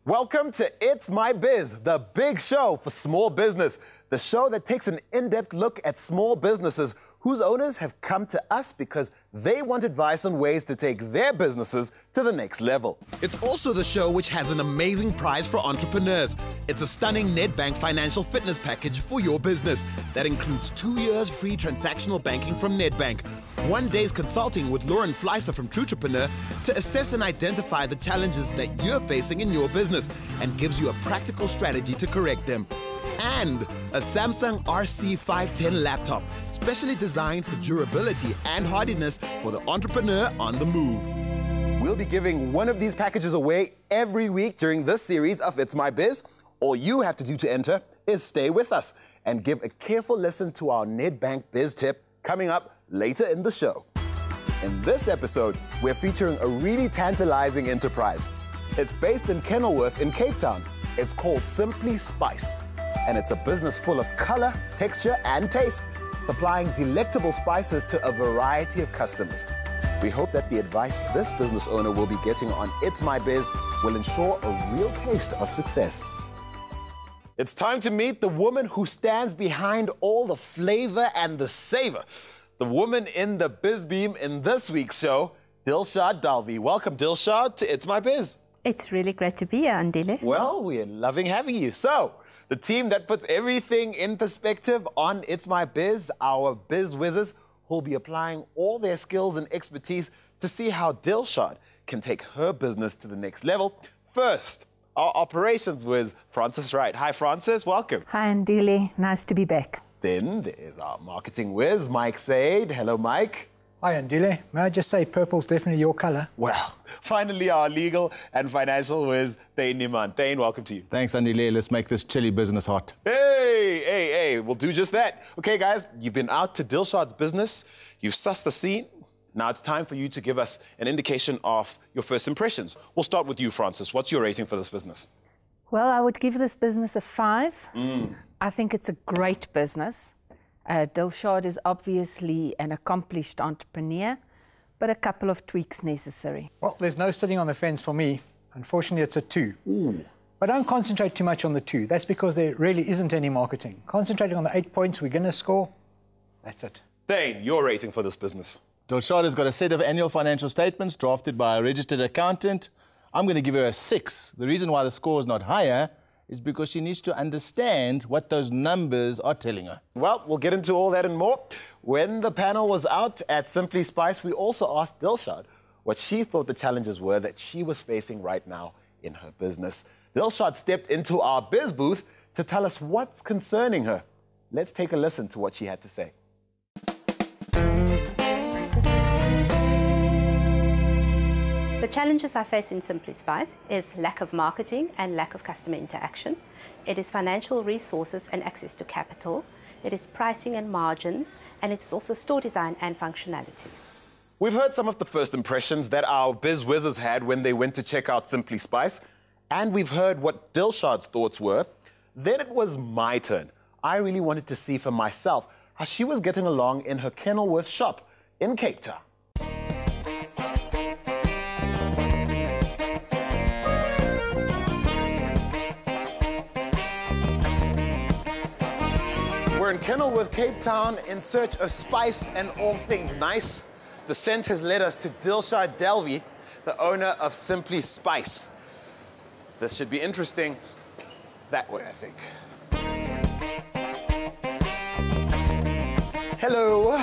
Welcome to It's My Biz, the big show for small business. The show that takes an in-depth look at small businesses whose owners have come to us because they want advice on ways to take their businesses to the next level. It's also the show which has an amazing prize for entrepreneurs. It's a stunning Nedbank financial fitness package for your business that includes 2 years free transactional banking from Nedbank, 1 day's consulting with Lauren Fleisser from Trutrepreneur to assess and identify the challenges that you're facing in your business and gives you a practical strategy to correct them. And a Samsung RC510 laptop, specially designed for durability and hardiness for the entrepreneur on the move. We'll be giving one of these packages away every week during this series of It's My Biz. All you have to do to enter is stay with us and give a careful listen to our Nedbank Biz tip coming up later in the show. In this episode, we're featuring a really tantalizing enterprise. It's based in Kenilworth in Cape Town. It's called Simply Spice. And it's a business full of color, texture, and taste, supplying delectable spices to a variety of customers. We hope that the advice this business owner will be getting on It's My Biz will ensure a real taste of success. It's time to meet the woman who stands behind all the flavor and the savor. The woman in the biz beam in this week's show, Dilshad Dalvi. Welcome, Dilshad, to It's My Biz. It's really great to be here, Andile. Well, we're loving having you. So, the team that puts everything in perspective on It's My Biz, our biz whizzes, who'll be applying all their skills and expertise to see how Dilshad can take her business to the next level. First, our operations whiz, Francis Wright. Hi, Francis. Welcome. Hi, Andile. Nice to be back. Then there's our marketing whiz, Mike Said. Hello, Mike. Hi, Andile. May I just say purple's definitely your colour? Well, finally, our legal and financial whiz, Thane Niman. Thane, welcome to you. Thanks, Andile. Let's make this chilly business hot. Hey, we'll do just that. Okay, guys, you've been out to Dilshad's business. You've sussed the scene. Now it's time for you to give us an indication of your first impressions. We'll start with you, Francis. What's your rating for this business? Well, I would give this business a 5. I think it's a great business. Dilshad is obviously an accomplished entrepreneur, but a couple of tweaks necessary. Well, there's no sitting on the fence for me. Unfortunately, it's a 2. But don't concentrate too much on the 2. That's because there really isn't any marketing. Concentrating on the 8 points we're going to score, that's it. Thane, your rating for this business? Dilshad has got a set of annual financial statements drafted by a registered accountant. I'm going to give her a 6. The reason why the score is not higher is because she needs to understand what those numbers are telling her. Well, we'll get into all that and more. When the panel was out at Simply Spice, we also asked Dilshad what she thought the challenges were that she was facing right now in her business. Dilshad stepped into our biz booth to tell us what's concerning her. Let's take a listen to what she had to say. The challenges I face in Simply Spice is lack of marketing and lack of customer interaction. It is financial resources and access to capital. It is pricing and margin, and it is also store design and functionality. We've heard some of the first impressions that our biz whizzes had when they went to check out Simply Spice, and we've heard what Dilshad's thoughts were. Then it was my turn. I really wanted to see for myself how she was getting along in her Kenilworth shop in Cape Town. We're in Kenilworth, Cape Town, in search of spice and all things nice. The scent has led us to Dilshad Dalvi, the owner of Simply Spice. This should be interesting that way, I think. Hello.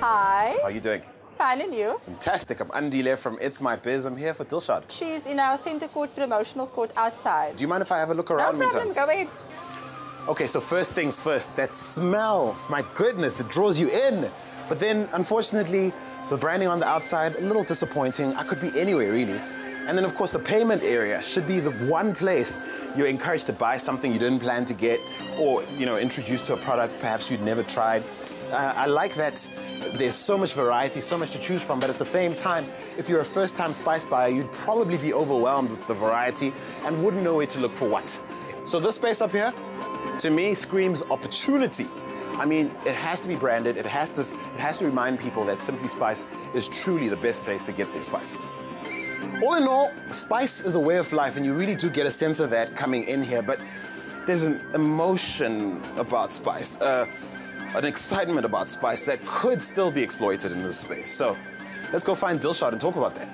Hi. How are you doing? Fine, and you? Fantastic. I'm Andile from It's My Biz. I'm here for Dilshad. She's in our centre court promotional court outside. Do you mind if I have a look around? No problem, go ahead. Okay, so first things first, that smell, my goodness, it draws you in. But then, unfortunately, the branding on the outside, a little disappointing. I could be anywhere, really. And then, of course, the payment area should be the one place you're encouraged to buy something you didn't plan to get or, introduced to a product perhaps you'd never tried. I like that there's so much variety, so much to choose from, but at the same time, if you're a first-time spice buyer, you'd probably be overwhelmed with the variety and wouldn't know where to look for what. So this space up here, to me, screams opportunity. I mean, it has to be branded. It has to remind people that Simply Spice is truly the best place to get their spices. All in all, spice is a way of life, and you really do get a sense of that coming in here, but there's an emotion about spice, an excitement about spice that could still be exploited in this space. So let's go find Dilshad and talk about that.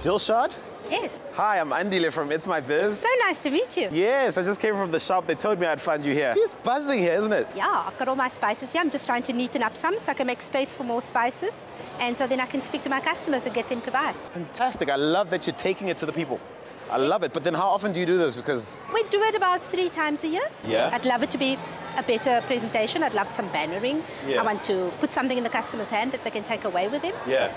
Dilshad? Yes. Hi, I'm Andile from It's My Biz. So nice to meet you. Yes, I just came from the shop. They told me I'd find you here. It's buzzing here, isn't it? Yeah, I've got all my spices here. I'm just trying to neaten up some so I can make space for more spices. And so then I can speak to my customers and get them to buy. Fantastic. I love that you're taking it to the people. I love it. But then how often do you do this? Because We do it about 3 times a year. Yeah. I'd love it to be a better presentation. I'd love some bannering. Yeah. I want to put something in the customer's hand that they can take away with them. Yeah.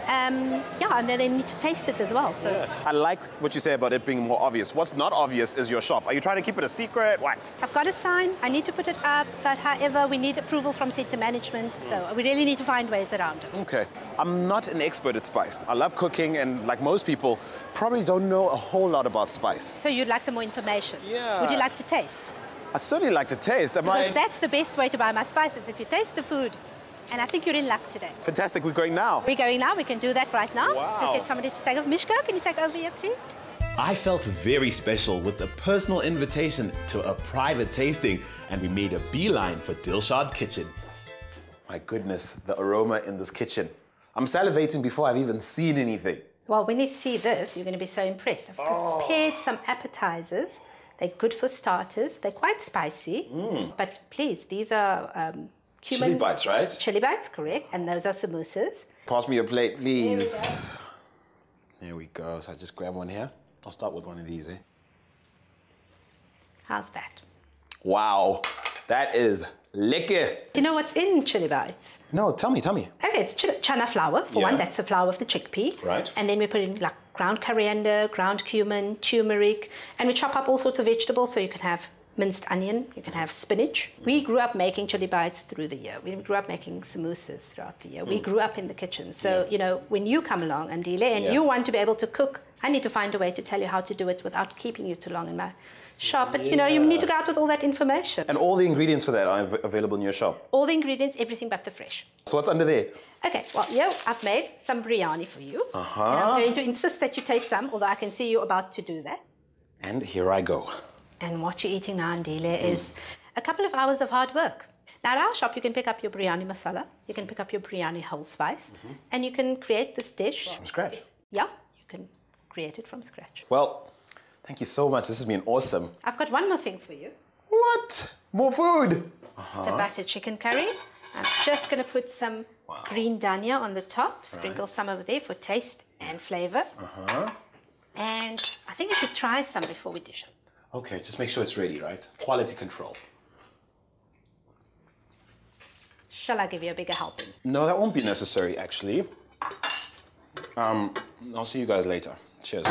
Yeah, and then they need to taste it as well. So I like what you say about it being more obvious. What's not obvious is your shop. Are you trying to keep it a secret? What? I've got a sign. I need to put it up. But however, we need approval from center management. So we really need to find ways around it. Okay. I'm not an expert at spice. I love cooking, and like most people, probably don't know a whole lot about spice. So you'd like some more information? Yeah. Would you like to taste? I'd certainly like to taste. Because that's the best way to buy my spices, if you taste the food. And I think you're in luck today. Fantastic. We're going now. We're going now. We can do that right now. Wow. Just get somebody to take off. Mishka, can you take over here, please? I felt very special with a personal invitation to a private tasting, and we made a beeline for Dilshad's kitchen. My goodness, the aroma in this kitchen. I'm salivating before I've even seen anything. Well, when you see this, you're going to be so impressed. I've prepared some appetizers. They're good for starters. They're quite spicy. But please, these are cumin... Chili bites, right? Chili bites, correct. And those are samosas. Pass me a plate, please. Here we go. There we go. So I just grab one here. I'll start with one of these, eh? How's that? Wow, that is lekker. Do you know what's in chili bites? No, tell me. Okay, it's chana flour, for one. That's the flour of the chickpea. Right. And then we put in like ground coriander, ground cumin, turmeric, and we chop up all sorts of vegetables so you can have minced onion, you can have spinach. We grew up making chili bites through the year. We grew up making samosas throughout the year. We grew up in the kitchen. So, you know, when you come along, Andile, and you want to be able to cook, I need to find a way to tell you how to do it without keeping you too long in my shop. But, you know, you need to go out with all that information. And all the ingredients for that are available in your shop? All the ingredients, everything but the fresh. So what's under there? Okay, well, yeah, I've made some biryani for you. And I'm going to insist that you taste some, although I can see you about to do that. And here I go. And what you're eating now, Andile, is a couple of hours of hard work. Now, at our shop, you can pick up your biryani masala, you can pick up your biryani whole spice, and you can create this dish. From scratch? Yeah, you can create it from scratch. Well, thank you so much. This has been awesome. I've got one more thing for you. What? More food? It's a butter chicken curry. I'm just going to put some green dhania on the top, sprinkle some over there for taste and flavor. And I think we should try some before we dish it. Okay, just make sure it's ready, right? Quality control. Shall I give you a bigger helping? No, that won't be necessary, actually. I'll see you guys later. Cheers.